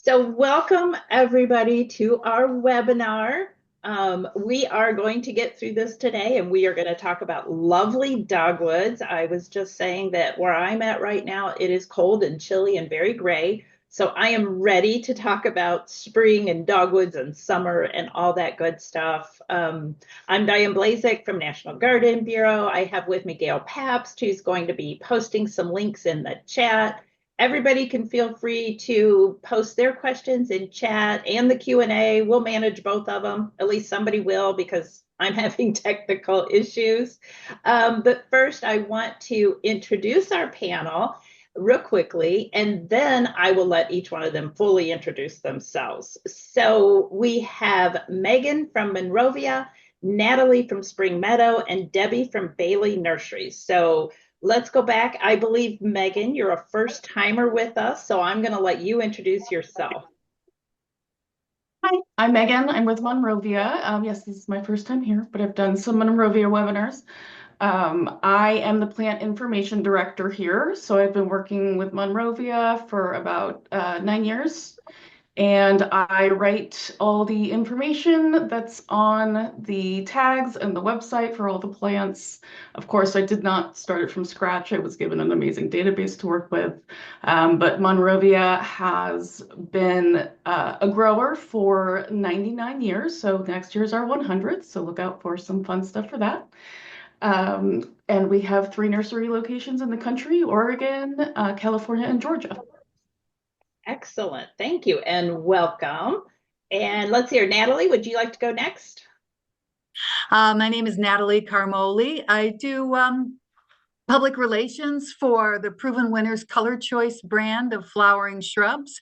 So welcome everybody to our webinar. We are going to get through this today and we are going to talk about lovely dogwoods. I was just saying that where I'm at right now, it is cold and chilly and very gray. So I am ready to talk about spring and dogwoods and summer and all that good stuff. I'm Diane Blazek from National Garden Bureau. I have with me Gail Pabst, who's going to be posting some links in the chat. Everybody can feel free to post their questions in chat and the Q&A. We'll manage both of them. At least somebody will because I'm having technical issues. But first, I want to introduce our panel real quickly, and then I will let each one of them fully introduce themselves. So we have Megan from Monrovia, Natalie from Spring Meadow, and Debbie from Bailey Nurseries. So let's go back. I believe, Megan, you're a first timer with us, so I'm going to let you introduce yourself. Hi, I'm Megan. I'm with Monrovia. Yes, this is my first time here, but I've done some Monrovia webinars. I am the plant information director here, so I've been working with Monrovia for about 9 years, and I write all the information that's on the tags and the website for all the plants. Of course, I did not start it from scratch. I was given an amazing database to work with, but Monrovia has been a grower for 99 years, so next year's our 100th, so look out for some fun stuff for that. And we have 3 nursery locations in the country: Oregon, California, and Georgia. Excellent. Thank you and welcome. And let's hear, Natalie, would you like to go next? My name is Natalie Carmoli. I do public relations for the Proven Winners Color Choice brand of flowering shrubs.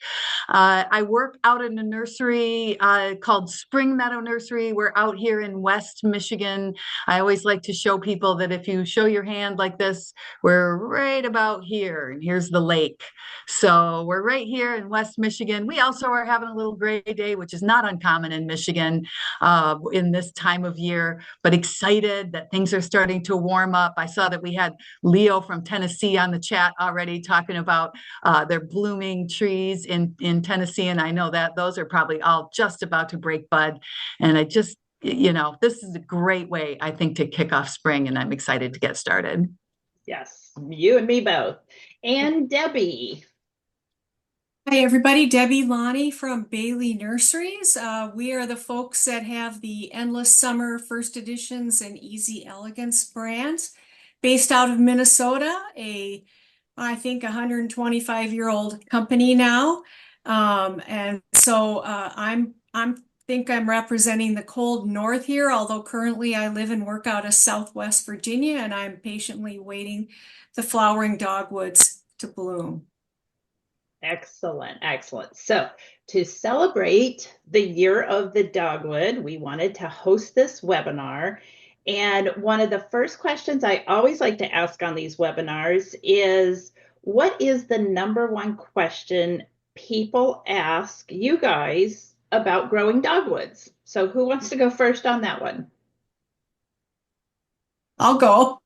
I work out in a nursery called Spring Meadow Nursery. We're out here in West Michigan. I always like to show people that if you show your hand like this, we're right about here, and here's the lake. So we're right here in West Michigan. We also are having a little gray day, which is not uncommon in Michigan in this time of year, but excited that things are starting to warm up. I saw that we had Leo from Tennessee on the chat already talking about their blooming trees in Tennessee. And I know that those are probably all just about to break bud. And I just, this is a great way, I think, to kick off spring. And I'm excited to get started. Yes, you and me both. And Debbie. Hi, everybody. Debbie Lonnie from Bailey Nurseries. We are the folks that have the Endless Summer First Editions and Easy Elegance brands based out of Minnesota, I think, 125-year-old company now. And so I'm representing the cold north here, although currently I live and work out of Southwest Virginia, and I'm patiently waiting the flowering dogwoods to bloom. Excellent, excellent. So to celebrate the year of the dogwood, we wanted to host this webinar. And one of the first questions I always like to ask on these webinars is, what is the #1 question people ask you guys about growing dogwoods? So who wants to go first on that one? I'll go.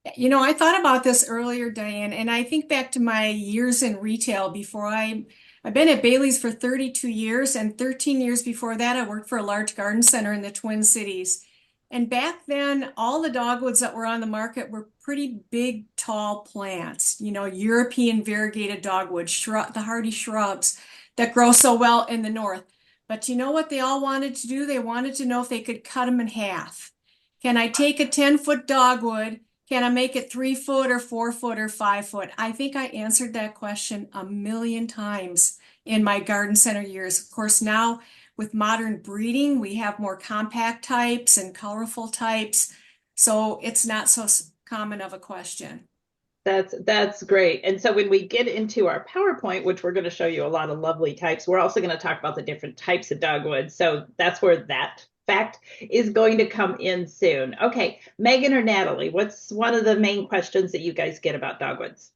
I thought about this earlier, Diane, and I think back to my years in retail before I've been at Bailey's for 32 years, and 13 years before that, I worked for a large garden center in the Twin Cities. And back then, all the dogwoods that were on the market were pretty big, tall plants, European variegated dogwood, the hardy shrubs that grow so well in the north. But you know what they all wanted to do? They wanted to know if they could cut them in half. Can I take a 10-foot dogwood? Can I make it 3 foot or 4 foot or 5 foot? I think I answered that question a million times in my garden center years. Of course, now with modern breeding, we have more compact types and colorful types. So it's not so common of a question. That's great. And so when we get into our PowerPoint, which we're going to show you a lot of lovely types, we're also going to talk about the different types of dogwood. So that's where that fact is going to come in soon. Okay, Megan or Natalie, what's one of the main questions that you guys get about dogwoods?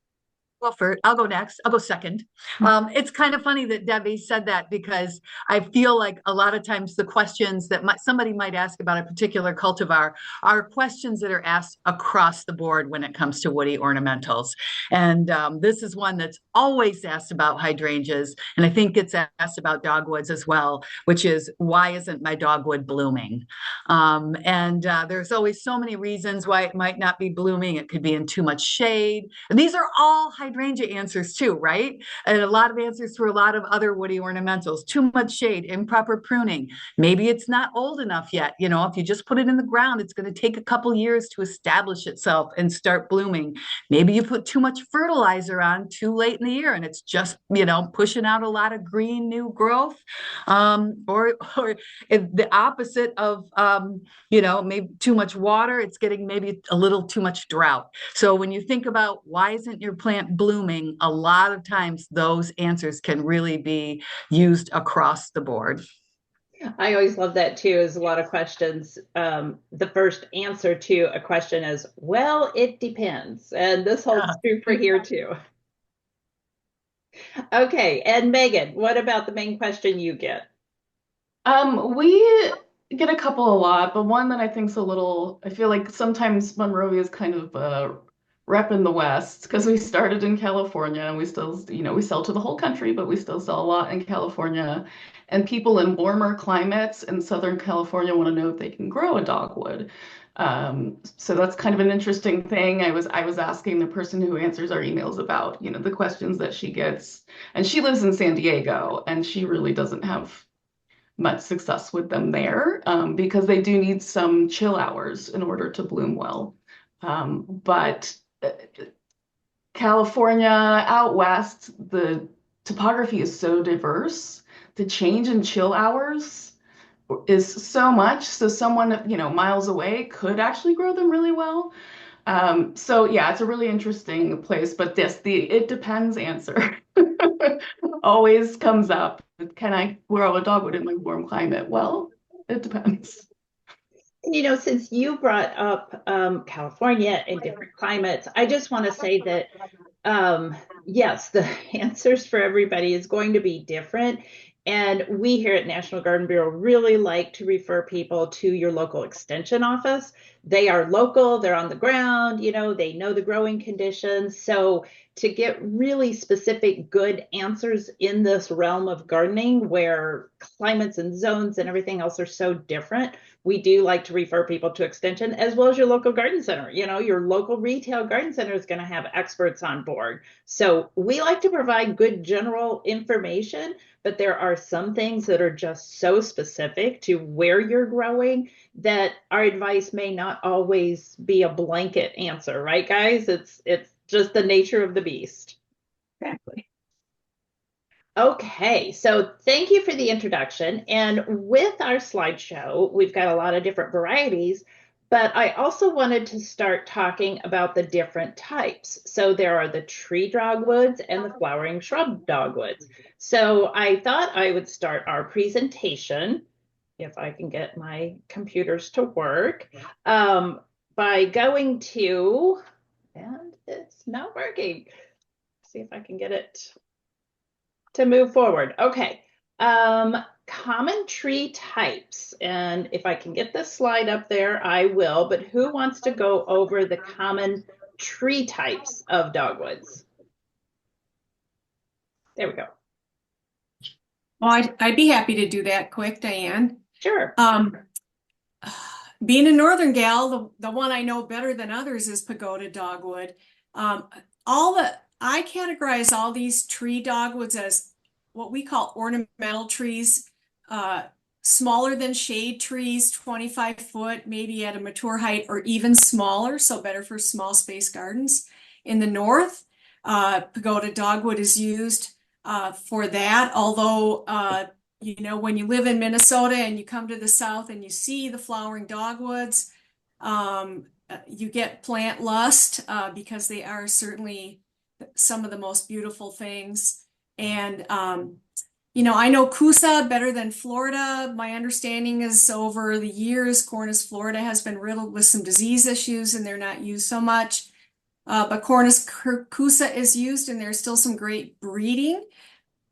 Well, first, I'll go next. I'll go second. It's kind of funny that Debbie said that because I feel like a lot of times the questions that somebody might ask about a particular cultivar are questions that are asked across the board when it comes to woody ornamentals. And this is one that's always asked about hydrangeas. And I think it's asked about dogwoods as well, which is, why isn't my dogwood blooming? There's always so many reasons why it might not be blooming. It could be in too much shade. And these are all hydrangea answers too, right? And a lot of answers for a lot of other woody ornamentals. Too much shade, improper pruning. Maybe it's not old enough yet. You know, if you just put it in the ground, it's going to take a couple years to establish itself and start blooming. Maybe you put too much fertilizer on too late in the year and it's just, you know, pushing out a lot of green new growth. Or the opposite of, you know, maybe too much water, it's getting maybe a little too much drought. So when you think about why isn't your plant blooming, a lot of times those answers can really be used across the board. I always love that too, is a lot of questions. The first answer to a question is, well, it depends. And this holds true for here too. Okay, and Megan, what about the main question you get? We get a couple a lot, but one that I think's a little, I feel like sometimes Monrovia is kind of rep in the West because we started in California and we still, you know, we sell to the whole country, but we still sell a lot in California. And people in warmer climates in Southern California want to know if they can grow a dogwood. So that's kind of an interesting thing. I was asking the person who answers our emails about, you know, the questions that she gets. And she lives in San Diego and she really doesn't have much success with them there because they do need some chill hours in order to bloom well. But California out west, the topography is so diverse. The change in chill hours is so much. So someone, you know, miles away could actually grow them really well. So yeah, it's a really interesting place, but the it depends answer always comes up. Can I grow a dogwood in my warm climate? Well, it depends. You know, since you brought up California and different climates, I just want to say that yes, the answers for everybody is going to be different. And we here at National Garden Bureau really like to refer people to your local extension office. They are local, they're on the ground, you know, they know the growing conditions. So to get really specific, good answers in this realm of gardening where climates and zones and everything else are so different, we do like to refer people to extension as well as your local garden center. You know, your local retail garden center is going to have experts on board. So we like to provide good general information, but there are some things that are just so specific to where you're growing that our advice may not always be a blanket answer, right, guys? It's just the nature of the beast. Exactly. Okay, so thank you for the introduction. And with our slideshow, we've got a lot of different varieties, but I also wanted to start talking about the different types. So there are the tree dogwoods and the flowering shrub dogwoods. So I thought I would start our presentation, if I can get my computers to work, by going to, and it's not working. See if I can get it to move forward. Okay. Common tree types. And if I can get this slide up there, I will. But who wants to go over the common tree types of dogwoods? There we go. Well, I'd be happy to do that quick, Diane. Sure. Being a northern gal, the one I know better than others is pagoda dogwood. I categorize all these tree dogwoods as what we call ornamental trees, smaller than shade trees, 25 foot, maybe at a mature height or even smaller, so better for small space gardens. In the north, pagoda dogwood is used for that, although you know, when you live in Minnesota and you come to the south and you see the flowering dogwoods, you get plant lust because they are certainly some of the most beautiful things. And, you know, I know Coosa better than Florida. My understanding is over the years, Cornus, Florida has been riddled with some disease issues and they're not used so much. but Cornus curcusa is used, and there's still some great breeding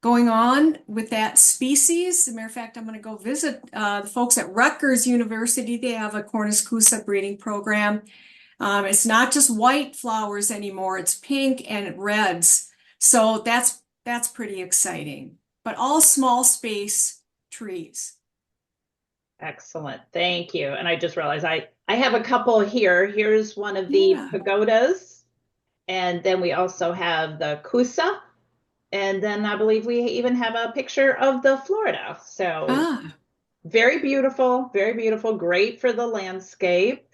going on with that species. As a matter of fact, I'm going to go visit the folks at Rutgers University. They have a Cornus curcusa breeding program. It's not just white flowers anymore, it's pink and reds. So that's pretty exciting, but all small space trees. Excellent. Thank you. And I just realized I have a couple here. Here's one of the pagodas. And then we also have the Kusa. And then I believe we even have a picture of the Florida. So very beautiful, great for the landscape.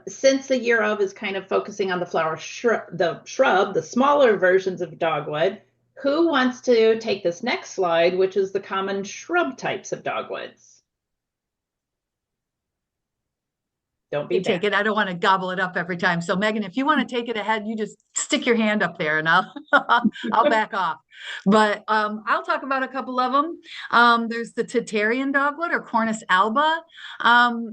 Since the year of is kind of focusing on the flower the smaller versions of dogwood, who wants to take this next slide, which is the common shrub types of dogwoods? Don't be take it. I don't want to gobble it up every time. So Megan, if you want to take it ahead, you just stick your hand up there and I'll back off. But I'll talk about a couple of them. There's the Tatarian dogwood or Cornus alba.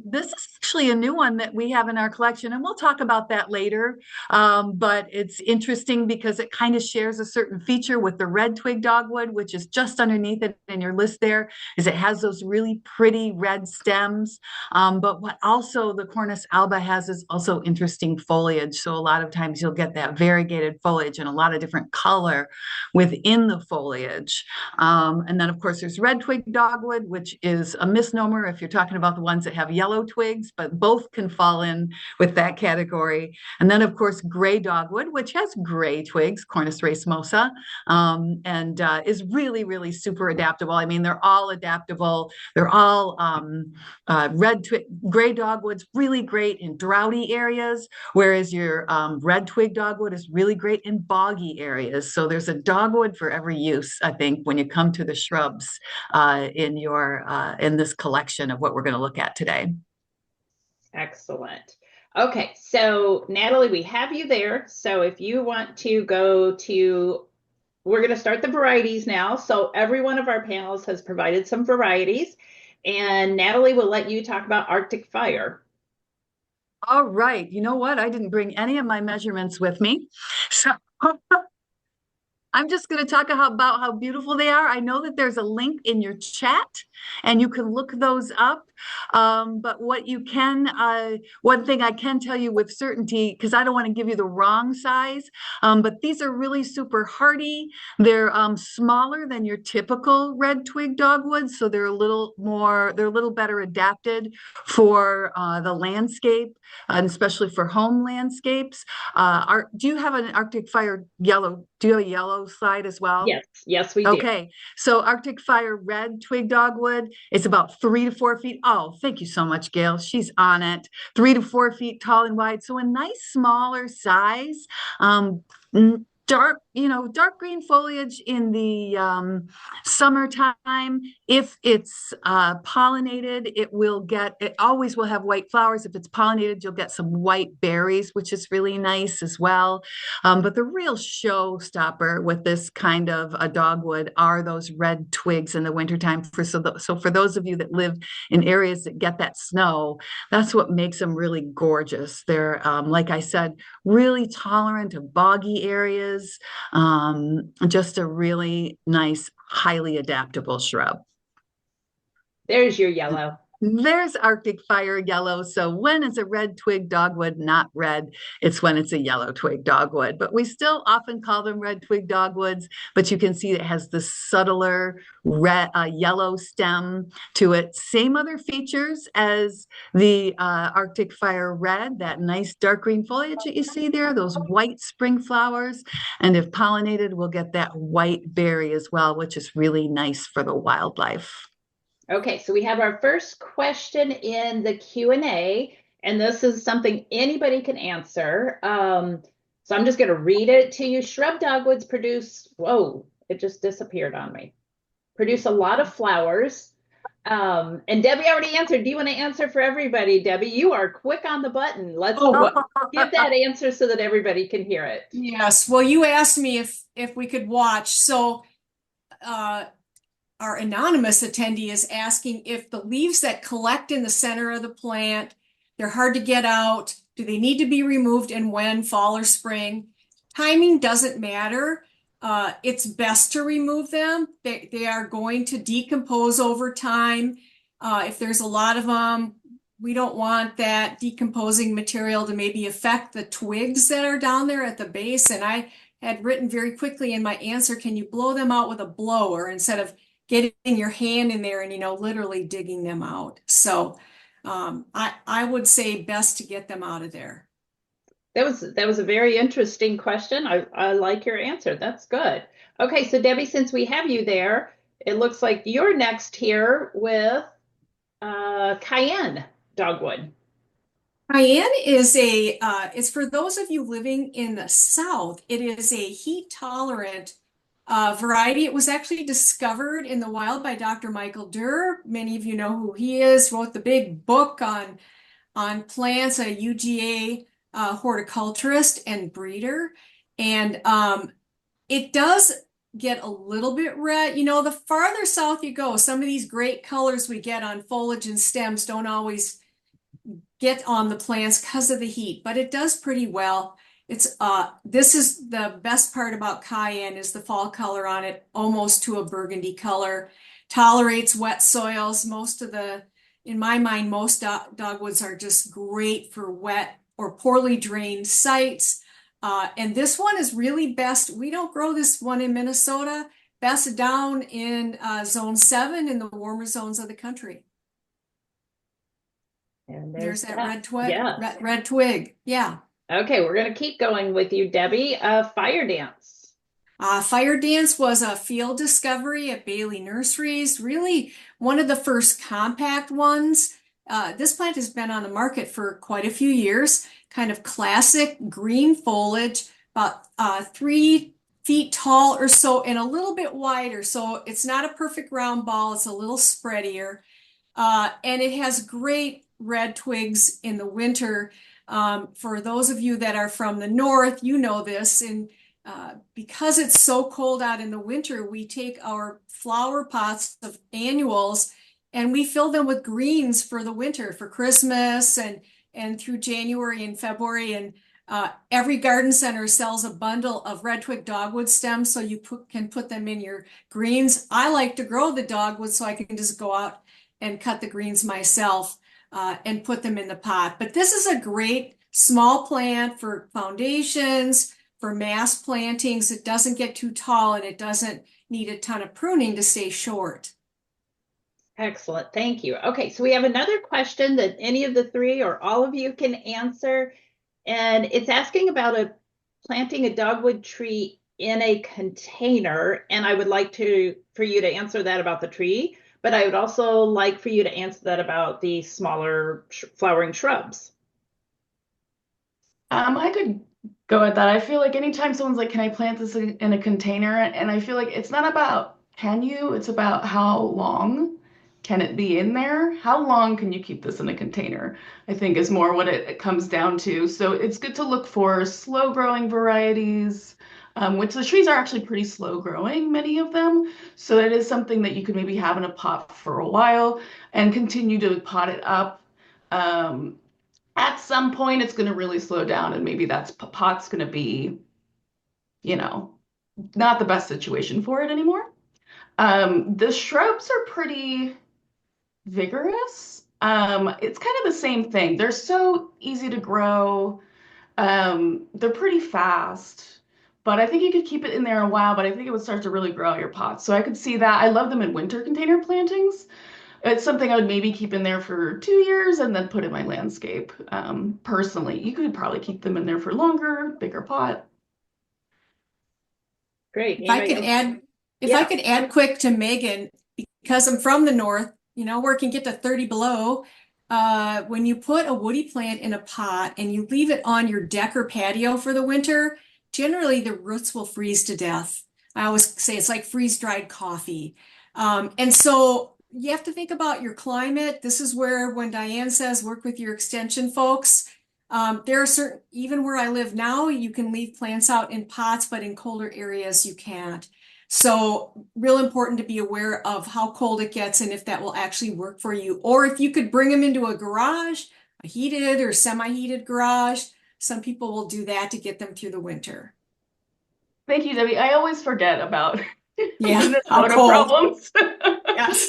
This is actually a new one that we have in our collection, and we'll talk about that later. But it's interesting because it kind of shares a certain feature with the red twig dogwood, which is just underneath it in your list there, is it has those really pretty red stems. But what also the Cornus alba has is also interesting foliage. So a lot of times you'll get that variegated foliage and a lot of different color within the foliage. And then of course there's red twig dogwood, which is a misnomer if you're talking about the ones that have yellow twigs, but both can fall in with that category. And then of course gray dogwood, which has gray twigs, Cornus racemosa, and is really, really super adaptable. I mean, they're all adaptable. They're all gray dogwood's really great in droughty areas, whereas your red twig dogwood is really great in boggy areas. So there's a dogwood for every use, I think, when you come to the shrubs in this collection of what we're going to look at today. Excellent. Okay, so Natalie, we have you there. So if you want to go to, we're going to start the varieties now. So every one of our panels has provided some varieties, and Natalie will let you talk about Arctic Fire. All right. You know what? I didn't bring any of my measurements with me. So I'm just going to talk about how beautiful they are. I know that there's a link in your chat and you can look those up. But what you can, one thing I can tell you with certainty, because I don't want to give you the wrong size, but these are really super hardy. They're smaller than your typical red twig dogwoods. So they're a little better adapted for the landscape, and especially for home landscapes. Do you have an Arctic Fire yellow? Do you have a yellow slide as well? Yes, we do. Okay, so Arctic Fire red twig dogwood, it's about 3 to 4 feet. Oh, thank you so much, Gail. She's on it. 3 to 4 feet tall and wide. So a nice smaller size. Dark green foliage in the summertime. If it's pollinated, it always will have white flowers. If it's pollinated, you'll get some white berries, which is really nice as well. But the real showstopper with this kind of a dogwood are those red twigs in the wintertime. So for those of you that live in areas that get that snow, that's what makes them really gorgeous. They're, like I said, really tolerant of boggy areas. Just a really nice, highly adaptable shrub. There's your yellow. There's Arctic Fire yellow. So when it's a red twig dogwood, not red, it's when it's a yellow twig dogwood. But we still often call them red twig dogwoods, but you can see it has the subtler red, yellow stem to it. Same other features as the Arctic Fire red, that nice dark green foliage that you see there, those white spring flowers. And if pollinated, we'll get that white berry as well, which is really nice for the wildlife. Okay, so we have our first question in the Q&A, and this is something anybody can answer. So I'm just going to read it to you. Shrub dogwoods produce, whoa, it just disappeared on me. Produce a lot of flowers. And Debbie already answered. Do you want to answer for everybody, Debbie? You are quick on the button. Let's give that answer so that everybody can hear it. Yes, well, you asked me if we could watch. So our anonymous attendee is asking if the leaves that collect in the center of the plant, they're hard to get out, Do they need to be removed, and when, fall or spring? Timing doesn't matter. It's best to remove them. They are going to decompose over time. If there's a lot of them, we don't want that decomposing material to maybe affect the twigs that are down there at the base. And I had written very quickly in my answer, can you blow them out with a blower instead of getting your hand in there and, literally digging them out? So I would say best to get them out of there. That was a very interesting question. I like your answer. That's good. Okay, so Debbie, since we have you there, it looks like you're next here with Cayenne dogwood. Cayenne is it's for those of you living in the South, it is a heat tolerant variety. It was actually discovered in the wild by Dr. Michael Durr. Many of you know who he is, wrote the big book on plants, a UGA horticulturist and breeder. And it does get a little bit red. The farther south you go, some of these great colors we get on foliage and stems don't always get on the plants because of the heat, but it does pretty well. This is the best part about Cayenne is the fall color on it, almost to a burgundy color. Tolerates wet soils. In my mind, most dogwoods are just great for wet or poorly drained sites. And this one is really best. We don't grow this one in Minnesota. Best down in zone 7 in the warmer zones of the country. And there's that red twig. Yes. Red twig. Yeah. Okay, we're going to keep going with you, Debbie. Firedance. Firedance was a field discovery at Bailey Nurseries, really one of the first compact ones. This plant has been on the market for quite a few years, kind of classic green foliage, about 3 feet tall or so and a little bit wider. So it's not a perfect round ball, it's a little spreadier. And it has great red twigs in the winter. For those of you that are from the north, you know this, and because it's so cold out in the winter, we take our flower pots of annuals and we fill them with greens for the winter, for Christmas and through January and February. And every garden center sells a bundle of red twig dogwood stems, so you can put them in your greens. I like to grow the dogwood so I can just go out and cut the greens myself and put them in the pot. But this is a great small plant for foundations, for mass plantings. It doesn't get too tall and it doesn't need a ton of pruning to stay short. Excellent, thank you. Okay, so we have another question that any of the three or all of you can answer. And it's asking about planting a dogwood tree in a container. And I would like for you to answer that about the tree, but I would also like for you to answer that about the smaller flowering shrubs. I could go at that. I feel like anytime someone's like, can I plant this in a container? And I feel like it's not about can you, it's about how long can it be in there? How long can you keep this in a container? I think is more what it comes down to. So it's good to look for slow growing varieties, which the trees are actually pretty slow growing, many of them. So it is something that you could maybe have in a pot for a while and continue to pot it up. At some point, it's going to really slow down, and maybe pot's going to be, not the best situation for it anymore. The shrubs are pretty vigorous. It's kind of the same thing. They're so easy to grow. They're pretty fast, but I think you could keep it in there a while, but I think it would start to really grow out your pots. So I could see that. I love them in winter container plantings. It's something I would maybe keep in there for 2 years and then put in my landscape. Personally, you could probably keep them in there for longer, bigger pot. Great. If I could add quick to Megan, because I'm from the north, where it can get to 30 below. When you put a woody plant in a pot and you leave it on your deck or patio for the winter, generally the roots will freeze to death. I always say it's like freeze-dried coffee. And so you have to think about your climate. This is where, when Diane says work with your extension folks, there are certain, even where I live now, you can leave plants out in pots, but in colder areas you can't. So real important to be aware of how cold it gets and if that will actually work for you. Or if you could bring them into a garage, heated or semi-heated garage. Some people will do that to get them through the winter. Thank you, Debbie. I always forget about Yeah, how Minnesota cold. problems. Yes.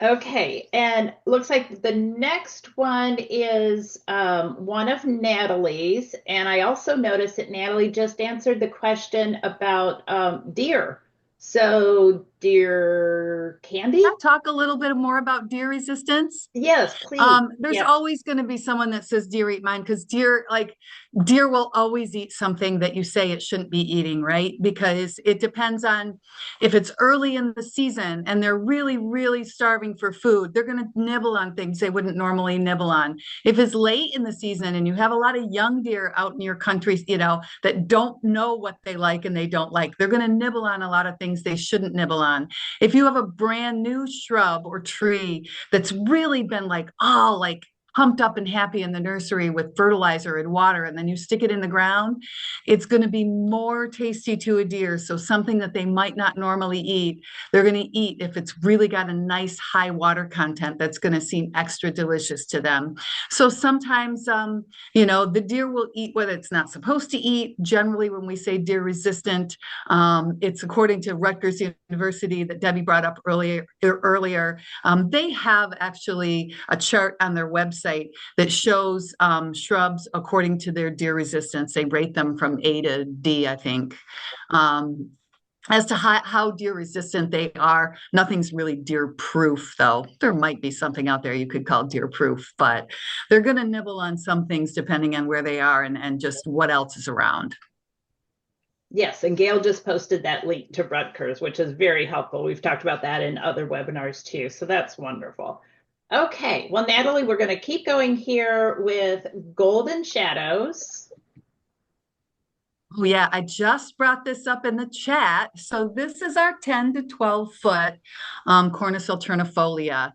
Okay, and looks like the next one is one of Natalie's. And I also noticed that Natalie just answered the question about deer. So, deer candy? Can I talk a little bit more about deer resistance? Yes, please. There's Yes. always going to be someone that says deer eat mine, because deer will always eat something that you say it shouldn't be eating, right? Because it depends on if it's early in the season and they're really, really starving for food, they're going to nibble on things they wouldn't normally nibble on. If it's late in the season and you have a lot of young deer out in your country, that don't know what they like and they don't like, they're going to nibble on a lot of things they shouldn't nibble on. If you have a brand new shrub or tree that's really been pumped up and happy in the nursery with fertilizer and water, and then you stick it in the ground, it's going to be more tasty to a deer. So something that they might not normally eat, they're going to eat if it's really got a nice high water content that's going to seem extra delicious to them. So sometimes, the deer will eat what it's not supposed to eat. Generally, when we say deer resistant, it's according to Rutgers University that Debbie brought up earlier. They have actually a chart on their website that shows shrubs according to their deer resistance. They rate them from A to D, I think. As to how deer resistant they are, nothing's really deer proof, though. There might be something out there you could call deer proof, but they're going to nibble on some things depending on where they are and just what else is around. Yes, and Gail just posted that link to Rutgers, which is very helpful. We've talked about that in other webinars too, so that's wonderful. Okay, well, Natalie, we're going to keep going here with golden shadows. Oh, yeah, I just brought this up in the chat. So this is our 10 to 12 foot Cornus alternifolia.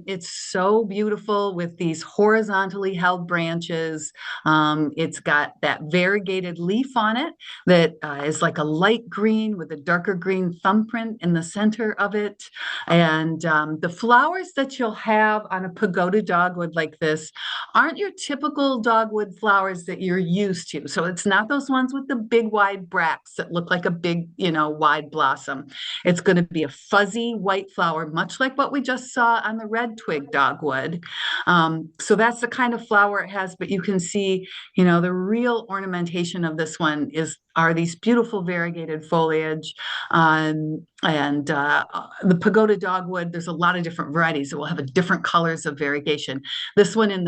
It's so beautiful with these horizontally held branches. It's got that variegated leaf on it that is like a light green with a darker green thumbprint in the center of it. And the flowers that you'll have on a pagoda dogwood like this aren't your typical dogwood flowers that you're used to. So it's not those ones with the big wide bracts that look like a big, wide blossom. It's going to be a fuzzy white flower, much like what we just saw on the red twig dogwood. So that's the kind of flower it has, but you can see, the real ornamentation of this one are these beautiful variegated foliage. And the pagoda dogwood, there's a lot of different varieties that will have different colors of variegation. This one in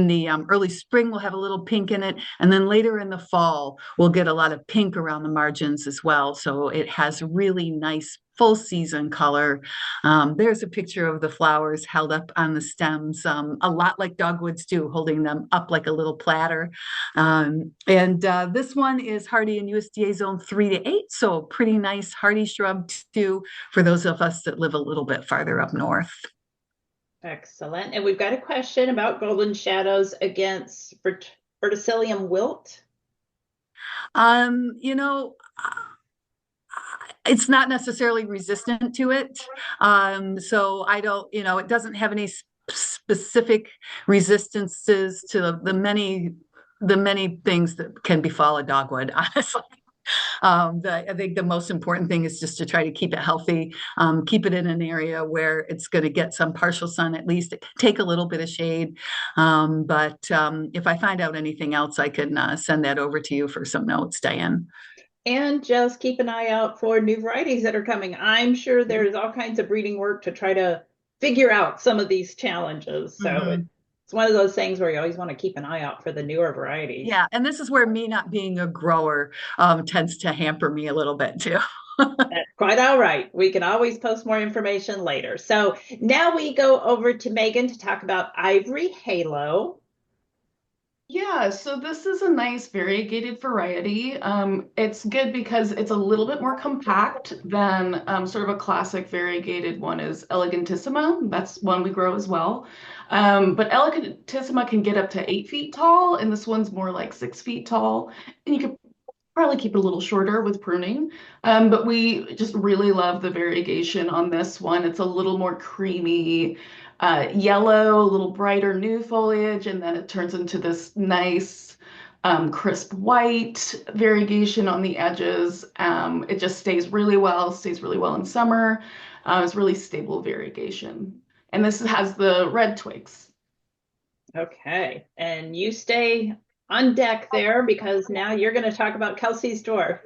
the early spring will have a little pink in it, and then later in the fall we'll get a lot of pink around the margins as well. So it has really nice full season color. There's a picture of the flowers held up on the stems, a lot like dogwoods do, holding them up like a little platter. This one is hardy in USDA zone 3 to 8, so pretty nice hardy shrub too for those of us that live a little bit farther up north. Excellent. And we've got a question about golden shadows against verticillium wilt. It's not necessarily resistant to it. So I don't, it doesn't have any specific resistances to the many things that can befall a dogwood, honestly. I think the most important thing is just to try to keep it healthy, keep it in an area where it's going to get some partial sun, at least it can take a little bit of shade. But if I find out anything else, I can send that over to you for some notes, Diane. And just keep an eye out for new varieties that are coming. I'm sure there's all kinds of breeding work to try to figure out some of these challenges. So it's one of those things where you always want to keep an eye out for the newer varieties. Yeah, and this is where me not being a grower tends to hamper me a little bit too. That's quite all right. We can always post more information later. So now we go over to Megan to talk about Ivory Halo. Yeah, so this is a nice variegated variety. It's good because it's a little bit more compact than sort of a classic variegated one is Elegantissima. That's one we grow as well. But Elegantissima can get up to 8 feet tall, and this one's more like 6 feet tall. And you can probably keep it a little shorter with pruning. But we just really love the variegation on this one. It's a little more creamy yellow, a little brighter new foliage, and then it turns into this nice crisp white variegation on the edges. It just stays really well in summer. It's really stable variegation. And this has the red twigs. Okay, and you stay on deck there because now you're going to talk about Kelsey's Dwarf.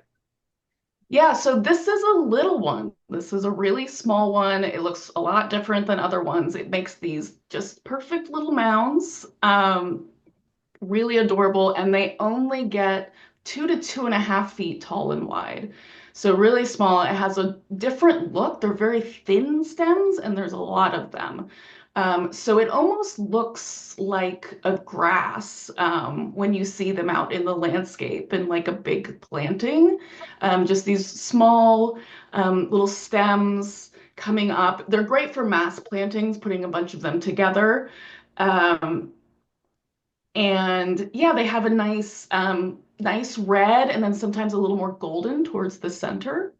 Yeah, so this is a little one. This is a really small one. It looks a lot different than other ones. It makes these just perfect little mounds. Really adorable, and they only get 2 to 2.5 feet tall and wide. So really small. It has a different look. They're very thin stems, and there's a lot of them. So it almost looks like a grass when you see them out in the landscape in like a big planting. Just these small little stems coming up. They're great for mass plantings, putting a bunch of them together. And yeah, they have a nice red and then sometimes a little more golden towards the center.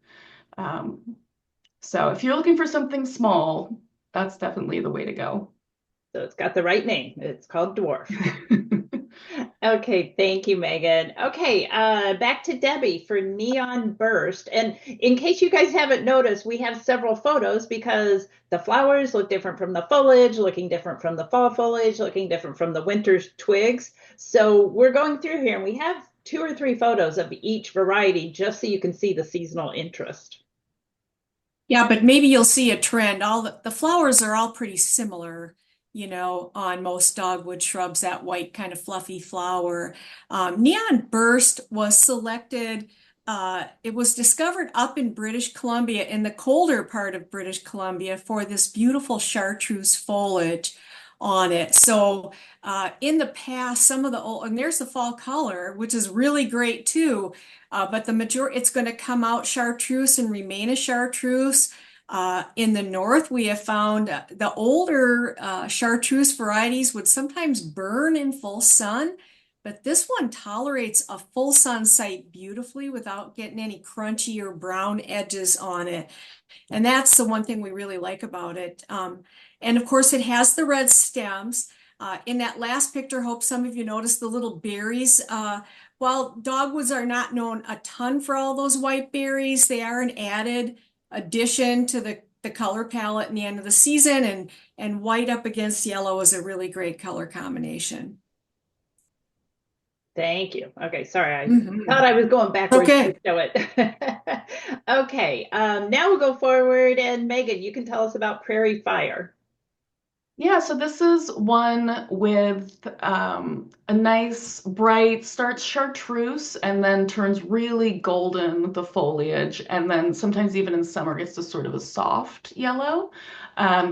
So if you're looking for something small, that's definitely the way to go. So it's got the right name. It's called Dwarf. Okay, thank you, Megan. Okay, back to Debbie for Neon Burst. And in case you guys haven't noticed, we have several photos because the flowers look different from the foliage, looking different from the fall foliage, looking different from the winter twigs. So we're going through here and we have 2 or 3 photos of each variety just so you can see the seasonal interest. Yeah, but maybe you'll see a trend. All the flowers are all pretty similar, on most dogwood shrubs, that white kind of fluffy flower. Neon Burst was selected. It was discovered up in British Columbia, in the colder part of British Columbia, for this beautiful chartreuse foliage on it. So in the past, some of the old, and there's the fall color, which is really great too. But it's going to come out chartreuse and remain a chartreuse. In the north, we have found the older chartreuse varieties would sometimes burn in full sun, but this one tolerates a full sun site beautifully without getting any crunchy or brown edges on it. And that's the one thing we really like about it. And of course, it has the red stems. In that last picture, hope some of you noticed the little berries. While dogwoods are not known a ton for all those white berries, they are an added addition to the color palette in the end of the season, and white up against yellow is a really great color combination. Thank you. Okay, sorry, I thought I was going backwards to show it. Okay, now we'll go forward, and Megan, you can tell us about Prairie Fire. Yeah, so this is one with a nice bright, starts chartreuse and then turns really golden with the foliage, and then sometimes even in summer gets to sort of a soft yellow.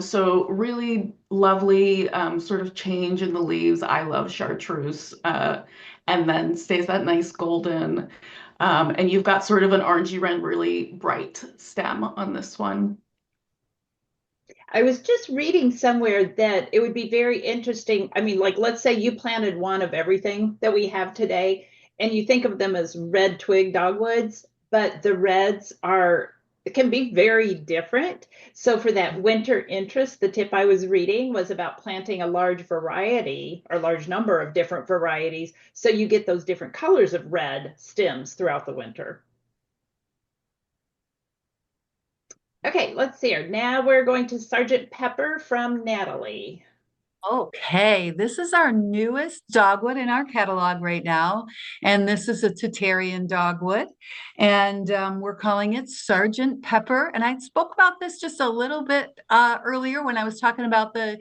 So really lovely sort of change in the leaves. I love chartreuse, and then stays that nice golden. And you've got sort of an orangey red, really bright stem on this one. I was just reading somewhere that it would be very interesting. I mean, like, let's say you planted one of everything that we have today, and you think of them as red twig dogwoods, but the reds can be very different. So for that winter interest, the tip I was reading was about planting a large variety or large number of different varieties, so you get those different colors of red stems throughout the winter. Okay, let's see here. Now we're going to Sgt Pepper from Natalie. Okay, this is our newest dogwood in our catalog right now, and this is a Tatarian dogwood, and we're calling it Sgt Pepper. And I spoke about this just a little bit earlier when I was talking about the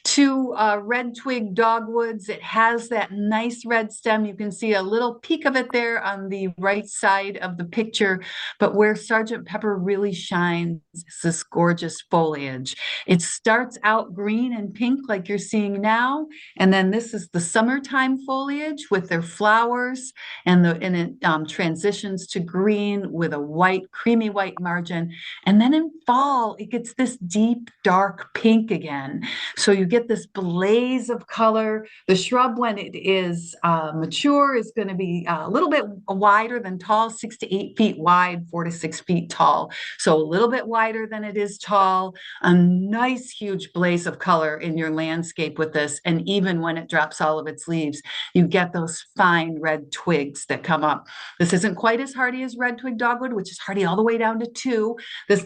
2 red twig dogwoods. It has that nice red stem. You can see a little peek of it there on the right side of the picture, but where Sgt Pepper really shines is this gorgeous foliage. It starts out green and pink like you're seeing now. And then this is the summertime foliage with their flowers, and it transitions to green with a white, creamy white margin. And then in fall, it gets this deep, dark pink again. So you get this blaze of color. The shrub, when it is mature, is going to be a little bit wider than tall, 6 to 8 feet wide, 4 to 6 feet tall. So a little bit wider than it is tall. A nice, huge blaze of color in your landscape with this. And even when it drops all of its leaves, you get those fine red twigs that come up. This isn't quite as hardy as red twig dogwood, which is hardy all the way down to 2.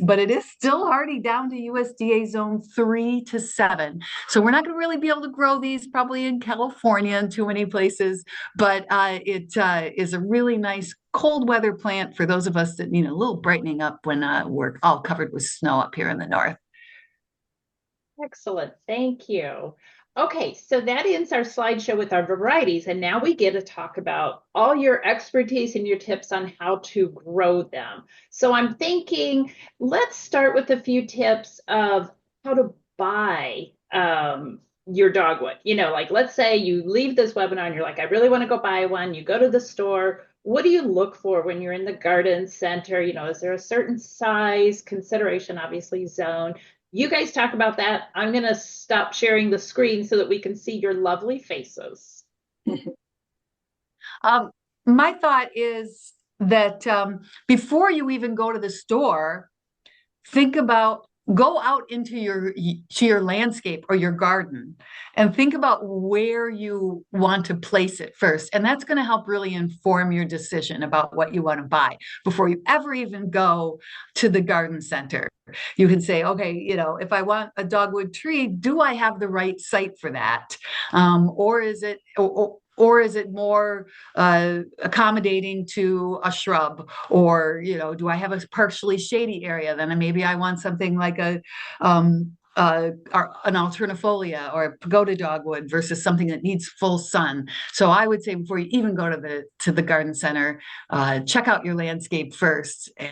But it is still hardy down to USDA zone 3 to 7. So we're not going to really be able to grow these probably in California and too many places, but it is a really nice cold weather plant for those of us that need a little brightening up when we're all covered with snow up here in the north. Excellent. Thank you. Okay, so that ends our slideshow with our varieties, and now we get to talk about all your expertise and your tips on how to grow them. So I'm thinking, let's start with a few tips of how to buy your dogwood. You know, like let's say you leave this webinar and you're like, I really want to go buy one. You go to the store. What do you look for when you're in the garden center? You know, is there a certain size, consideration, obviously zone? You guys talk about that. I'm going to stop sharing the screen so that we can see your lovely faces. My thought is that before you even go to the store, go out into your landscape or your garden and think about where you want to place it first. And that's going to help really inform your decision about what you want to buy before you ever even go to the garden center. You can say, okay, you know, if I want a dogwood tree, do I have the right site for that? Or is it more accommodating to a shrub? Or, you know, do I have a partially shady area? Then maybe I want something like an alternifolia or a pagoda dogwood versus something that needs full sun. So I would say before you even go to the garden center, check out your landscape first. And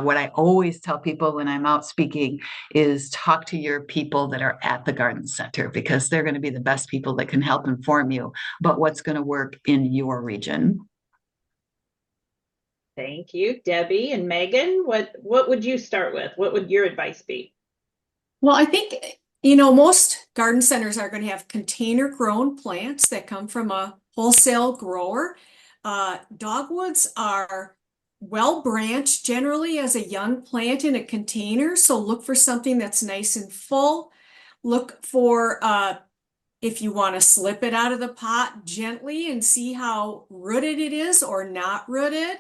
what I always tell people when I'm out speaking is talk to your people that are at the garden center, because they're going to be the best people that can help inform you about what's going to work in your region. Thank you, Debbie and Megan. What would you start with? What would your advice be? Well, I think, you know, most garden centers are going to have container grown plants that come from a wholesale grower. Dogwoods are well branched generally as a young plant in a container. So look for something that's nice and full. Look for, if you want to slip it out of the pot gently and see how rooted it is or not rooted.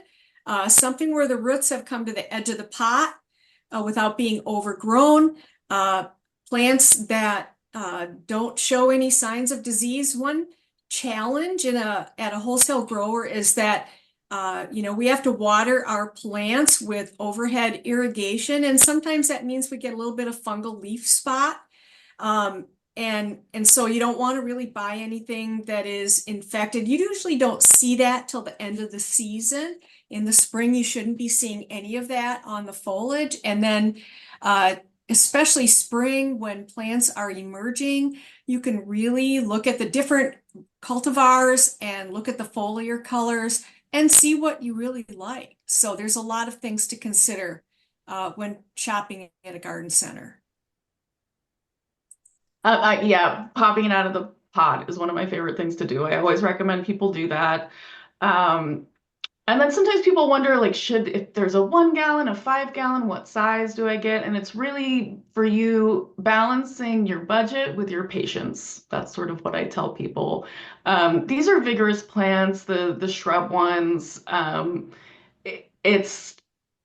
Something where the roots have come to the edge of the pot without being overgrown. Plants that don't show any signs of disease. One challenge at a wholesale grower is that you know, we have to water our plants with overhead irrigation, and sometimes that means we get a little bit of fungal leaf spot. And so you don't want to really buy anything that is infected. You usually don't see that till the end of the season. In the spring, you shouldn't be seeing any of that on the foliage. And then especially spring, when plants are emerging, you can really look at the different cultivars and look at the foliar colors and see what you really like. So there's a lot of things to consider when shopping at a garden center. Yeah, popping it out of the pot is one of my favorite things to do. I always recommend people do that. And then sometimes people wonder, like, if there's a 1 gallon, a 5 gallon, what size do I get? And it's really for you balancing your budget with your patience. That's sort of what I tell people. These are vigorous plants, the shrub ones. It's,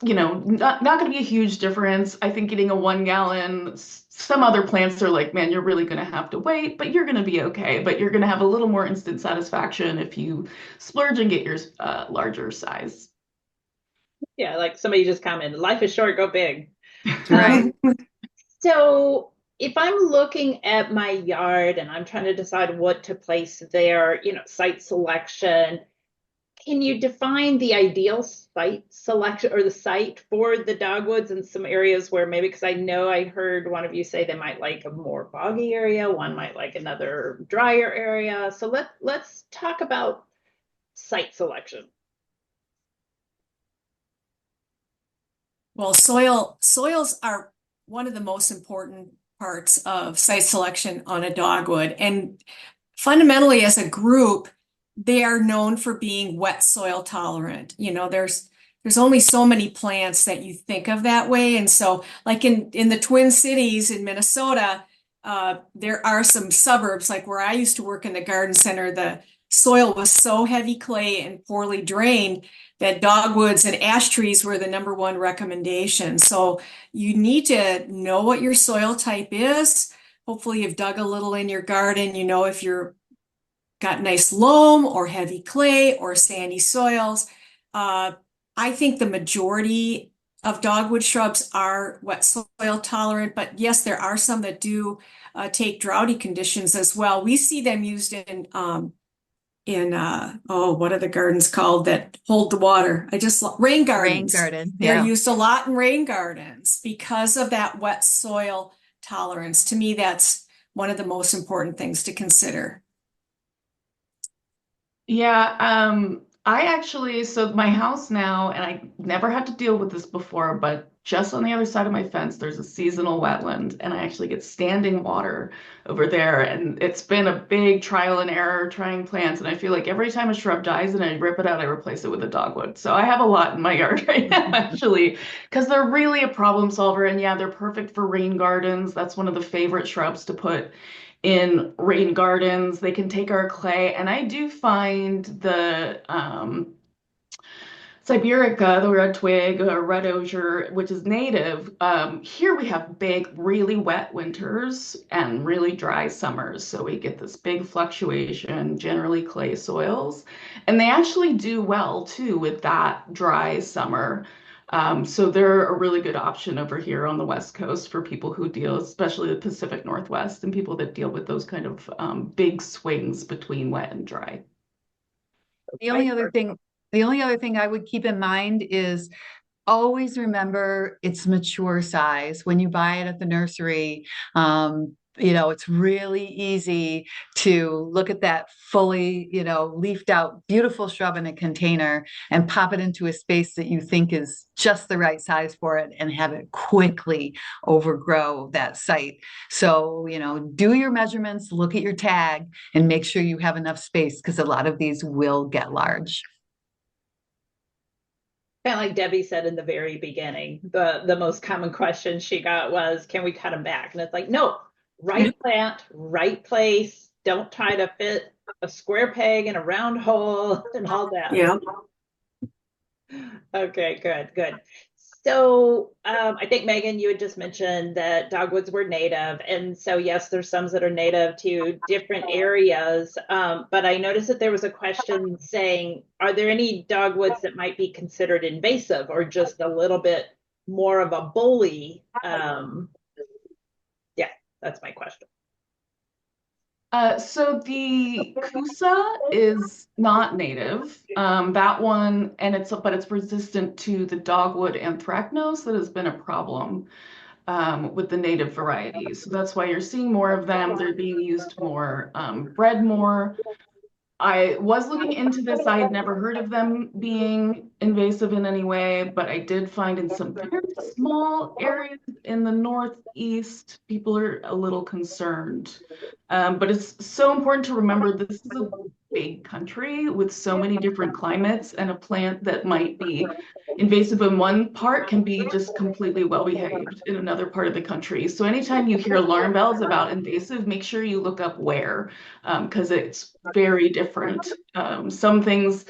you know, not going to be a huge difference. I think getting a 1 gallon, some other plants are like, man, you're really going to have to wait, but you're going to be okay. But you're going to have a little more instant satisfaction if you splurge and get yours larger size. Yeah, like somebody just commented, life is short, go big. Right. So if I'm looking at my yard and I'm trying to decide what to place there, you know, site selection, Can you define the ideal site selection or the site for the dogwoods in some areas where maybe, because I know I heard one of you say they might like a more boggy area, one might like another drier area. So let's talk about site selection. Well, soils are one of the most important parts of site selection on a dogwood. And fundamentally, as a group, they are known for being wet soil tolerant. There's only so many plants that you think of that way. And so, like in the Twin Cities in Minnesota, there are some suburbs, like where I used to work in the garden center, the soil was so heavy clay and poorly drained that dogwoods and ash trees were the #1 recommendation. So you need to know what your soil type is. Hopefully you've dug a little in your garden. You know if you're got nice loam or heavy clay or sandy soils. I think the majority of dogwood shrubs are wet soil tolerant, but yes, there are some that do take droughty conditions as well. We see them used in what are the gardens called that hold the water? Rain gardens. Rain garden, They're yeah. used a lot in rain gardens because of that wet soil tolerance. To me, that's one of the most important things to consider. Yeah, so my house now, and I never had to deal with this before, but just on the other side of my fence, there's a seasonal wetland, and I actually get standing water over there. And it's been a big trial and error trying plants. And I feel like every time a shrub dies and I rip it out, I replace it with a dogwood. So I have a lot in my yard right now, actually, because they're really a problem solver. And yeah, they're perfect for rain gardens. That's one of the favorite shrubs to put in rain gardens. They can take our clay, and I do find the Siberica, the red twig, or red osier, which is native. Here we have big, really wet winters and really dry summers. So we get this big fluctuation, generally clay soils. And they actually do well too with that dry summer. So they're a really good option over here on the West Coast for people who deal, especially the Pacific Northwest, and people that deal with those kind of big swings between wet and dry. The only other thing I would keep in mind is always remember its mature size. When you buy it at the nursery, it's really easy to look at that fully, leafed out, beautiful shrub in a container and pop it into a space that you think is just the right size for it and have it quickly overgrow that site. So, do your measurements, look at your tag, and make sure you have enough space because a lot of these will get large. Kind of like Debbie said in the very beginning, the most common question she got was, can we cut them back? And it's like, no, right plant, right place. Don't try to fit a square peg in a round hole and all that. Yeah. Okay, good. So I think, Megan, you had just mentioned that dogwoods were native. And so, yes, there's some that are native to different areas. But I noticed that there was a question saying, are there any dogwoods that might be considered invasive or just a little bit more of a bully? Yeah, that's my question. So the Kusa is not native. That one, but it's resistant to the dogwood anthracnose that has been a problem with the native varieties. So that's why you're seeing more of them. They're being used more, bred more. I was looking into this. I had never heard of them being invasive in any way, but I did find in some very small areas in the Northeast, people are a little concerned. But it's so important to remember this is a big country with so many different climates, and a plant that might be invasive in one part can be just completely well behaved in another part of the country. So anytime you hear alarm bells about invasive, make sure you look up where, because it's very different. Some things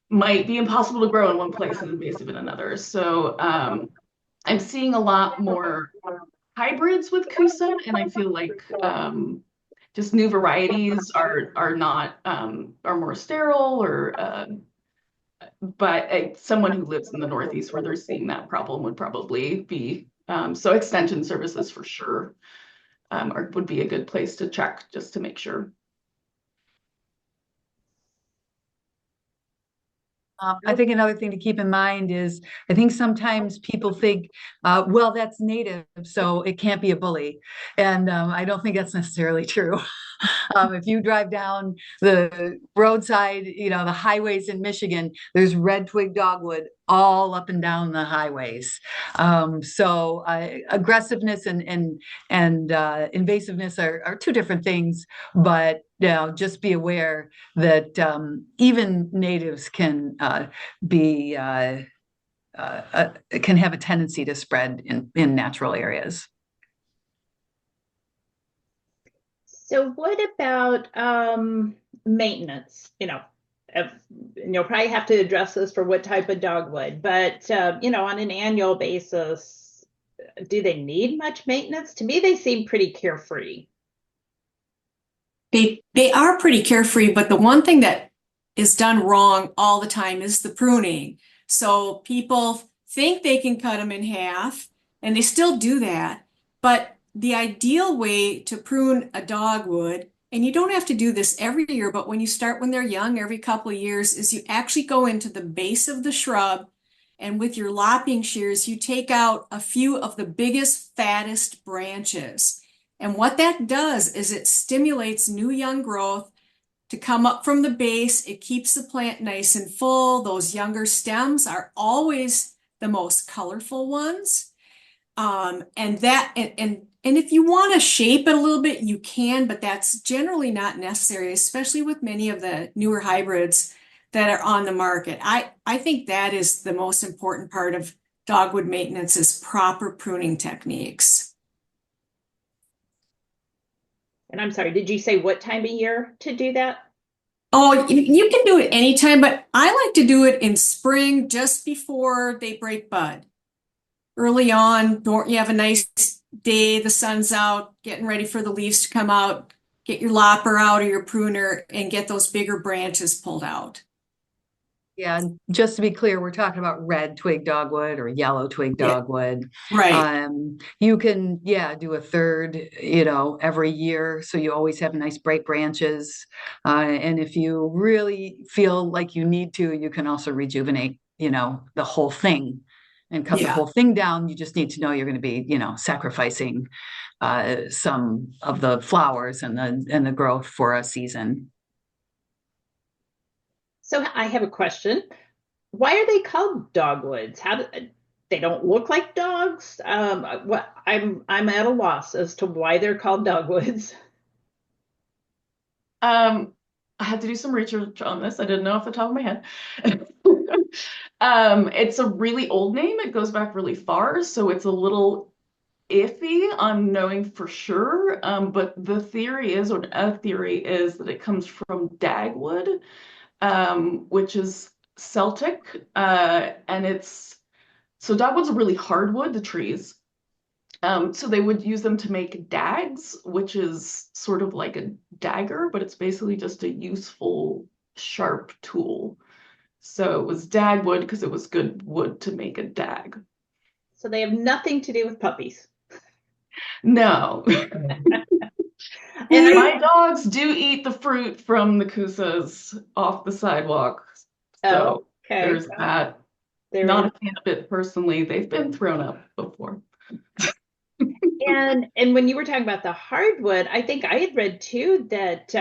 might be impossible to grow in one place and invasive in another. So I'm seeing a lot more hybrids with Kusa, and I feel like just new varieties are more sterile, but someone who lives in the Northeast where they're seeing that problem would probably be so extension services for sure would be a good place to check just to make sure. I think another thing to keep in mind is I think sometimes people think, well, that's native, so it can't be a bully. And I don't think that's necessarily true. If you drive down the roadside, the highways in Michigan, there's red twig dogwood all up and down the highways. So aggressiveness and invasiveness are two different things, but just be aware that even natives can be can have a tendency to spread in natural areas. So what about maintenance? And you'll probably have to address this for what type of dogwood, but on an annual basis, do they need much maintenance? To me, they seem pretty carefree. They are pretty carefree, but the one thing that is done wrong all the time is the pruning. So people think they can cut them in half, and they still do that. But the ideal way to prune a dogwood, and you don't have to do this every year, but when you start when they're young, every couple of years, is you actually go into the base of the shrub, and with your lopping shears, you take out a few of the biggest, fattest branches. And what that does is it stimulates new young growth to come up from the base. It keeps the plant nice and full. Those younger stems are always the most colorful ones. And if you want to shape it a little bit, you can, but that's generally not necessary, especially with many of the newer hybrids that are on the market. I think that is the most important part of dogwood maintenance is proper pruning techniques. And I'm sorry, did you say what time of year to do that? Oh, you can do it anytime, but I like to do it in spring just before they break bud. Early on, you have a nice day, the sun's out, getting ready for the leaves to come out, get your lopper out or your pruner and get those bigger branches pulled out. Yeah, and just to be clear, we're talking about red twig dogwood or yellow twig dogwood. Right. You can, do a third, every year. So you always have nice bright branches. And if you really feel like you need to, you can also rejuvenate, the whole thing and cut the Yeah. whole thing down. You just need to know you're going to be, sacrificing some of the flowers and the growth for a season. So I have a question. Why are they called dogwoods? They don't look like dogs? I'm at a loss as to why they're called dogwoods. I had to do some research on this. I didn't know off the top of my head. It's a really old name. It goes back really far, so it's a little iffy on knowing for sure. But the theory is, or a theory is that it comes from dagwood, which is Celtic, and so dogwood's a really hard wood, the trees. So they would use them to make dags, which is sort of like a dagger, but it's basically just a useful, sharp tool. So it was dagwood because it was good wood to make a dag. So they have nothing to do with puppies. No. And my dogs do eat the fruit from the kusas off the sidewalk. So okay. There's that. Not a fan of it personally. They've been thrown up before. And when you were talking about the hardwood, I think I had read too that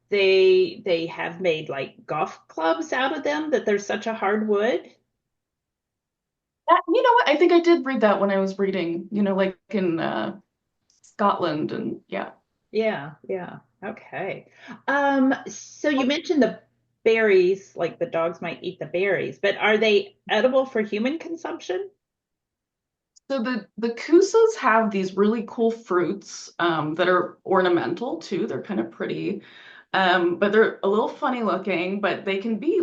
they have made like golf clubs out of them, that they're such a hardwood. You know what? I think I did read that when I was reading, like in Scotland and yeah. Yeah. Okay. So you mentioned the berries, like the dogs might eat the berries, but are they edible for human consumption? So the kusas have these really cool fruits that are ornamental too. They're kind of pretty, but they're a little funny looking, but they can be,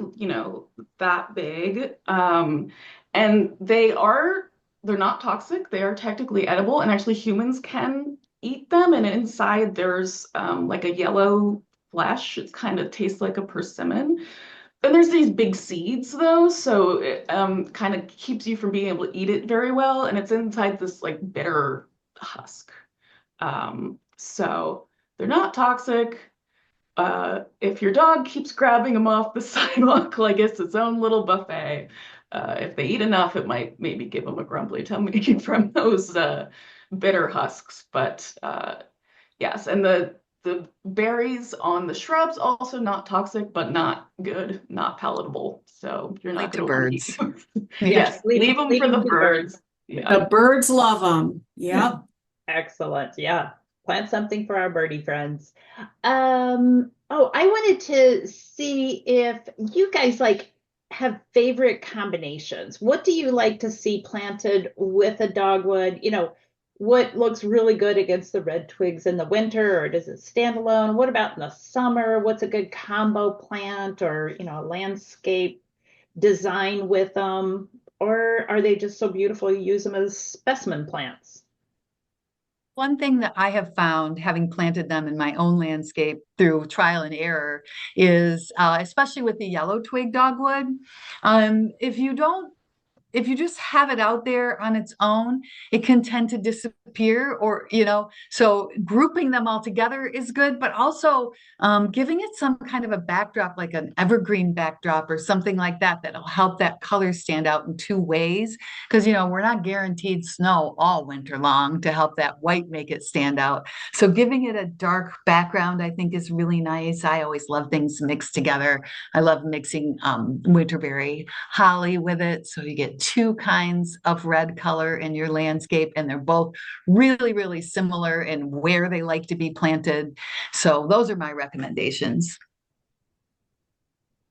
that big. And they're not toxic. They are technically edible, and actually humans can eat them. And inside there's like a yellow flesh. It kind of tastes like a persimmon. And there's these big seeds though, so it kind of keeps you from being able to eat it very well. And it's inside this like bitter husk. So they're not toxic. if your dog keeps grabbing them off the sidewalk like it's its own little buffet, if they eat enough, it might maybe give them a grumbly tummy from those bitter husks. But yes, and the berries on the shrubs also not toxic, but not good, not palatable. So you're Only not to going to want to eat birds. them. Yeah. Yes, leave them for the to birds. Yeah. The birds love them. Yep. Excellent. Yeah. Plant something for our birdie friends. Oh, I wanted to see if you guys like have favorite combinations. What do you like to see planted with a dogwood? You know, what looks really good against the red twigs in the winter, or does it stand alone? What about in the summer? What's a good combo plant or, you know, a landscape design with them? Or are they just so beautiful you use them as specimen plants? One thing that I have found, having planted them in my own landscape through trial and error, is especially with the yellow twig dogwood, if you don't if you just have it out there on its own, it can tend to disappear, or, you know, so grouping them all together is good, but also giving it some kind of a backdrop, like an evergreen backdrop or something like that, that'll help that color stand out in two ways. Because, you know, we're not guaranteed snow all winter long to help that white make it stand out. So giving it a dark background, I think, is really nice. I always love things mixed together. I love mixing winterberry holly with it. So you get two kinds of red color in your landscape, and they're both really, really similar in where they like to be planted. So those are my recommendations.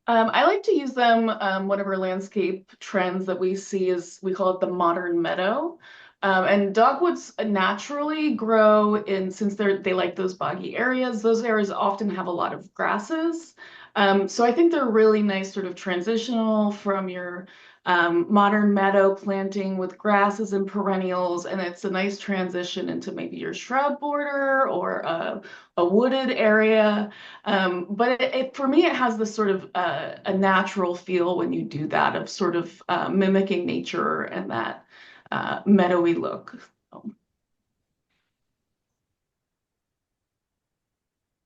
I like to use them, whatever landscape trends that we see is, we call it the modern meadow. And dogwoods naturally grow in, since they like those boggy areas, those areas often have a lot of grasses. So I think they're really nice sort of transitional from your modern meadow planting with grasses and perennials, and it's a nice transition into maybe your shrub border or a wooded area. But for me, it has this sort of a natural feel when you do that, of sort of mimicking nature and that meadowy look.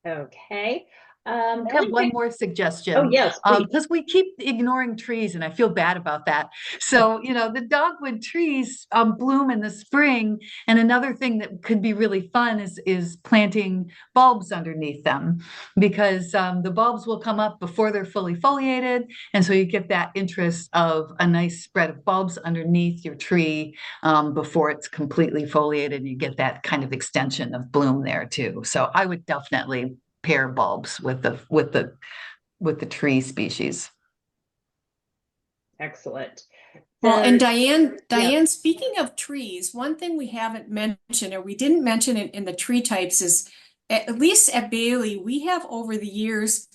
Okay. I have one more Oh, suggestion, yes, please. because we keep ignoring trees, and I feel bad about that. So, you know, the dogwood trees bloom in the spring, and another thing that could be really fun is planting bulbs underneath them, because the bulbs will come up before they're fully foliated, and so you get that interest of a nice spread of bulbs underneath your tree before it's completely foliated, and you get that kind of extension of bloom there too. So I would definitely pair bulbs with the tree species. Excellent. Well, and Yeah. Diane, speaking of trees, one thing we haven't mentioned, or we didn't mention it in the tree types, is at least at Bailey, we have over the years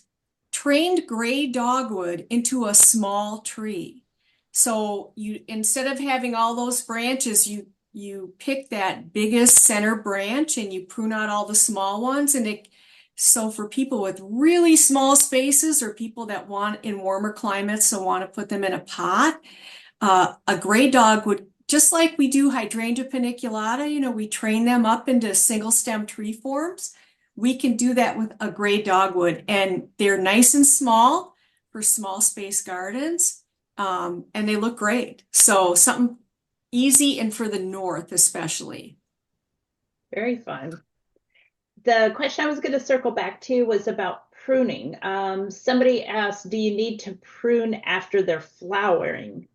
trained gray dogwood into a small tree. So you, instead of having all those branches, you pick that biggest center branch and you prune out all the small ones, and it, so for people with really small spaces, or people that want in warmer climates, so want to put them in a pot, a gray dogwood, just like we do hydrangea paniculata, you know, we train them up into single stem tree forms. We can do that with a gray dogwood, and they're nice and small for small space gardens, and they look great. So something easy, and for the north especially. Very fun. The question I was going to circle back to was about pruning. Somebody asked, do you need to prune after they're flowering?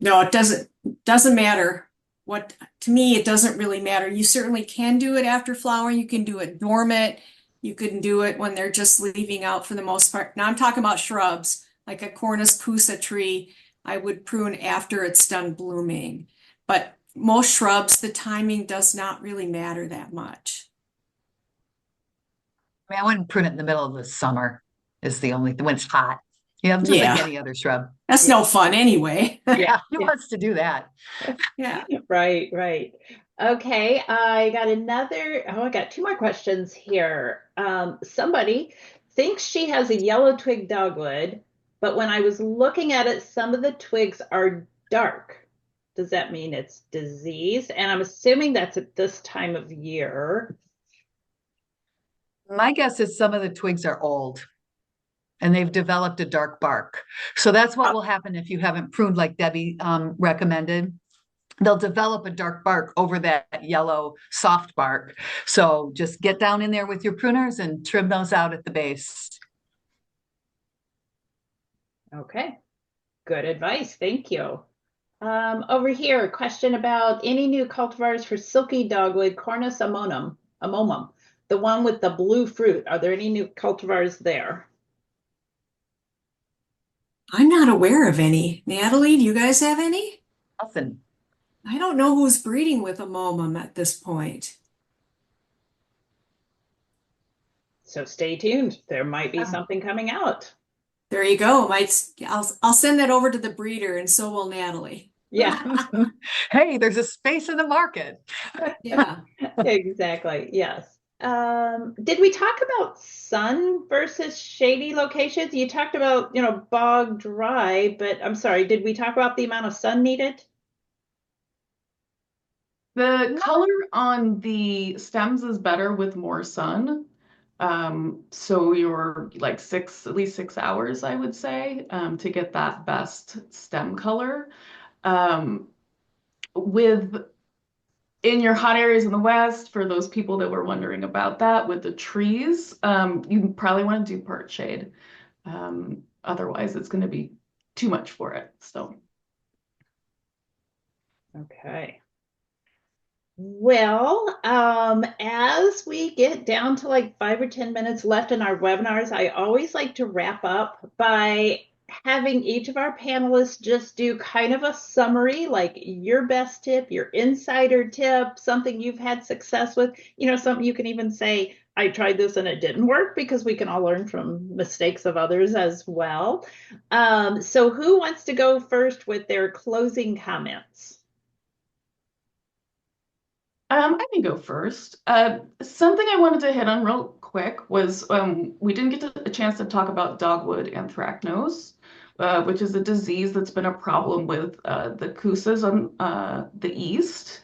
No, it doesn't matter. What, to me, it doesn't really matter. You certainly can do it after flowering. You can do it dormant. You can do it when they're just leaving out for the most part. Now I'm talking about shrubs, like a Cornus pusa tree. I would prune after it's done blooming. But most shrubs, the timing does not really matter that much. I mean, I wouldn't prune it in the middle of the summer, is the only when it's hot. You know, just like any other shrub. That's no fun anyway. Yeah, who wants to do that? Yeah. Right, right. Okay, I got two more questions here. Somebody thinks she has a yellow twig dogwood, but when I was looking at it, some of the twigs are dark. Does that mean it's diseased? And I'm assuming that's at this time of year. My guess is some of the twigs are old and they've developed a dark bark. So that's what will happen if you haven't pruned like Debbie recommended. They'll develop a dark bark over that yellow soft bark. So just get down in there with your pruners and trim those out at the base. Okay, good advice. Thank you. Over here, a question about any new cultivars for silky dogwood, Cornus amomum, the one with the blue fruit. Are there any new cultivars there? I'm not aware of any. Natalie, do you guys have any? Nothing. I don't know who's breeding with a momum at this point. So stay tuned. There might be something coming out. There you go. I'll send that over to the breeder, and so will Natalie. Yeah. Hey, there's a space in the market. Yeah. Exactly. Yes. Did we talk about sun versus shady locations? You talked about, bog dry, but I'm sorry, did we talk about the amount of sun needed? The color on the stems is better with more sun. So you're like at least 6 hours, I would say, to get that best stem color. In your hot areas in the west, for those people that were wondering about that, with the trees, you probably want to do part shade. Otherwise, it's going to be too much for it. So, Okay. Well, as we get down to like 5 or 10 minutes left in our webinars, I always like to wrap up by having each of our panelists just do kind of a summary, like your best tip, your insider tip, something you've had success with, something you can even say, I tried this and it didn't work, because we can all learn from mistakes of others as well. So who wants to go first with their closing comments? I can go first. Something I wanted to hit on real quick was we didn't get a chance to talk about dogwood anthracnose, which is a disease that's been a problem with the cousas on the east.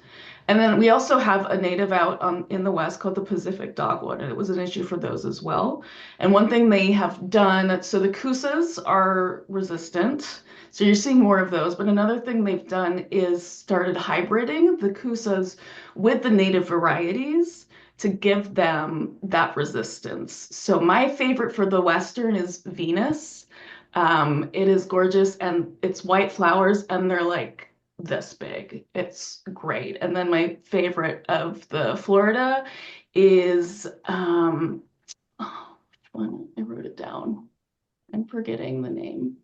And then we also have a native out in the west called the Pacific dogwood, and it was an issue for those as well. And one thing they have done, so the cousas are resistant, so you're seeing more of those. But another thing they've done is started hybriding the cousas with the native varieties to give them that resistance. So my favorite for the Western is Venus. It is gorgeous, and it's white flowers, and they're like this big. It's great. And then my favorite of the Florida is which one? I wrote it down. I'm forgetting the name.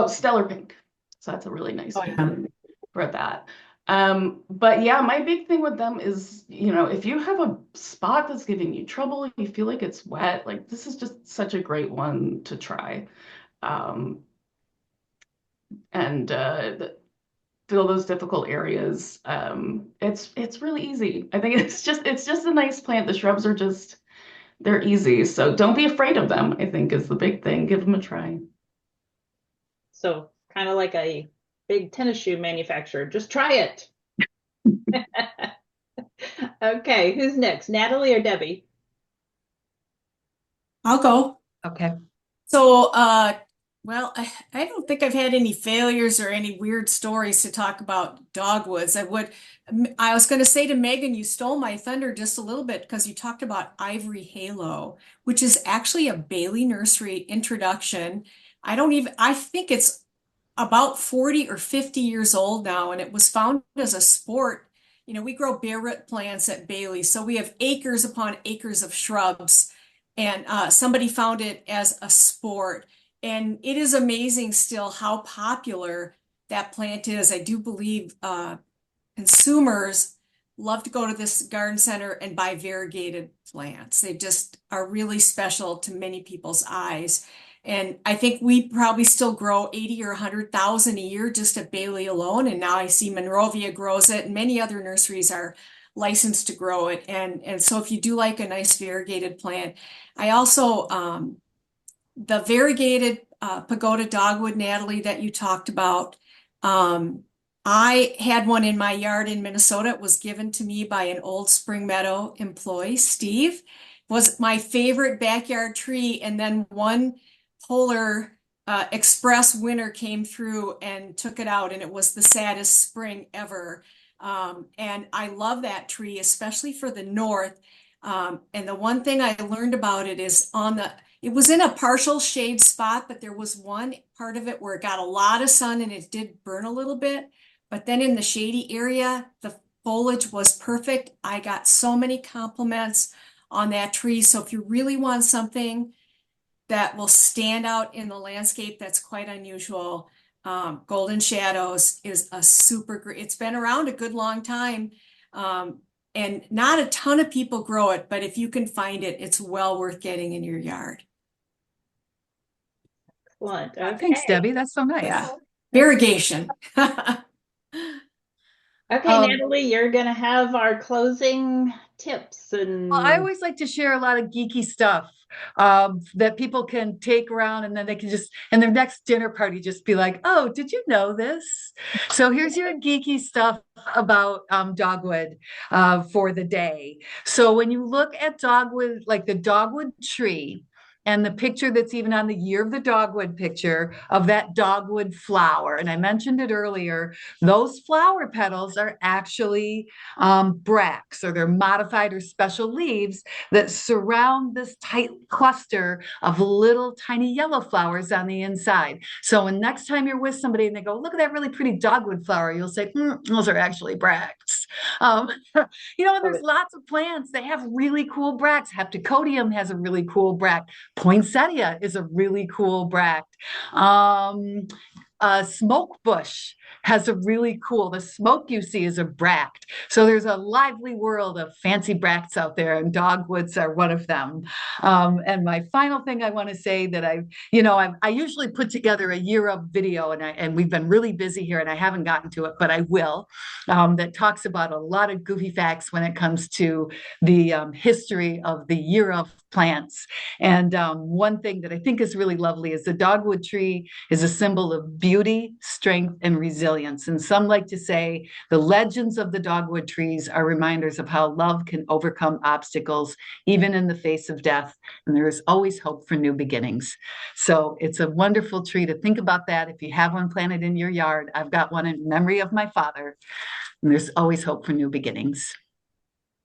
Stellar Pink. So that's a really nice one for that. But yeah, my big thing with them is, if you have a spot that's giving you trouble, you feel like it's wet, like this is just such a great one to try. And fill those difficult areas. It's really easy. I think it's just a nice plant. The shrubs are they're easy. So don't be afraid of them, I think is the big thing. Give them a try. So kind of like a big tennis shoe manufacturer. Just try it. Okay, who's next? Natalie or Debbie? I'll go. Okay. So, well, I don't think I've had any failures or any weird stories to talk about dogwoods. I was going to say to Megan, you stole my thunder just a little bit because you talked about Ivory Halo, which is actually a Bailey nursery introduction. I think it's about 40 or 50 years old now, and it was found as a sport. We grow bare root plants at Bailey, so we have acres upon acres of shrubs, and somebody found it as a sport. And it is amazing still how popular that plant is. I do believe consumers love to go to this garden center and buy variegated plants. They just are really special to many people's eyes. And I think we probably still grow 80 or 100,000 a year just at Bailey alone. And now I see Monrovia grows it, and many other nurseries are licensed to grow it. And so if you do like a nice variegated plant, I also the variegated pagoda dogwood, Natalie, that you talked about. I had one in my yard in Minnesota. It was given to me by an old Spring Meadow employee, Steve. Was my favorite backyard tree. And then one polar express winter came through and took it out, and it was the saddest spring ever. And I love that tree, especially for the north. And the one thing I learned about it is it was in a partial shade spot, but there was one part of it where it got a lot of sun and it did burn a little bit. But then in the shady area, the foliage was perfect. I got so many compliments on that tree. So if you really want something that will stand out in the landscape that's quite unusual, Golden Shadows is a super great. It's been around a good long time. And not a ton of people grow it, but if you can find it, it's well worth getting in your yard. Excellent. Thanks, Okay. Debbie. That's so nice. Yeah. Irrigation. Okay, Natalie, you're going to have our closing tips and Well, I always like to share a lot of geeky stuff that people can take around, and then they can just, in their next dinner party, just be like, oh, did you know this? So here's your geeky stuff about dogwood for the day. So when you look at dogwood, like the dogwood tree, and the picture that's even on the year of the dogwood picture of that dogwood flower, and I mentioned it earlier, those flower petals are actually bracts, or they're modified or special leaves that surround this tight cluster of little tiny yellow flowers on the inside. So when next time you're with somebody and they go, look at that really pretty dogwood flower, you'll say, those are actually bracts. There's lots of plants. They have really cool bracts. Heptacodium has a really cool bract. Poinsettia is a really cool bract. Smoke bush has a really cool, the smoke you see is a bract. So there's a lively world of fancy bracts out there, and dogwoods are one of them. And my final thing I want to say that I usually put together a year of video, and we've been really busy here and I haven't gotten to it, but I will, that talks about a lot of goofy facts when it comes to the history of the year of plants. And one thing that I think is really lovely is the dogwood tree is a symbol of beauty, strength, and resilience. And some like to say the legends of the dogwood trees are reminders of how love can overcome obstacles, even in the face of death. And there is always hope for new beginnings. So it's a wonderful tree to think about that. If you have one planted in your yard, I've got one in memory of my father. And there's always hope for new beginnings.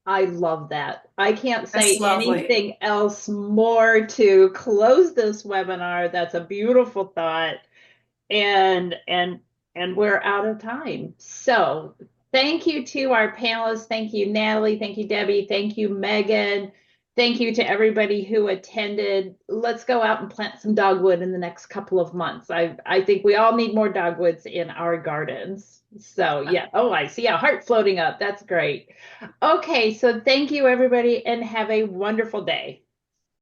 I love that. I can't say That's lovely. anything else more to close this webinar. That's a beautiful thought. And we're out of time. So thank you to our panelists. Thank you, Natalie. Thank you, Debbie. Thank you, Megan. Thank you to everybody who attended. Let's go out and plant some dogwood in the next couple of months. I think we all need more dogwoods in our gardens. So yeah. Oh, I see a heart floating up. That's great. Okay, so thank you, everybody, and have a wonderful day.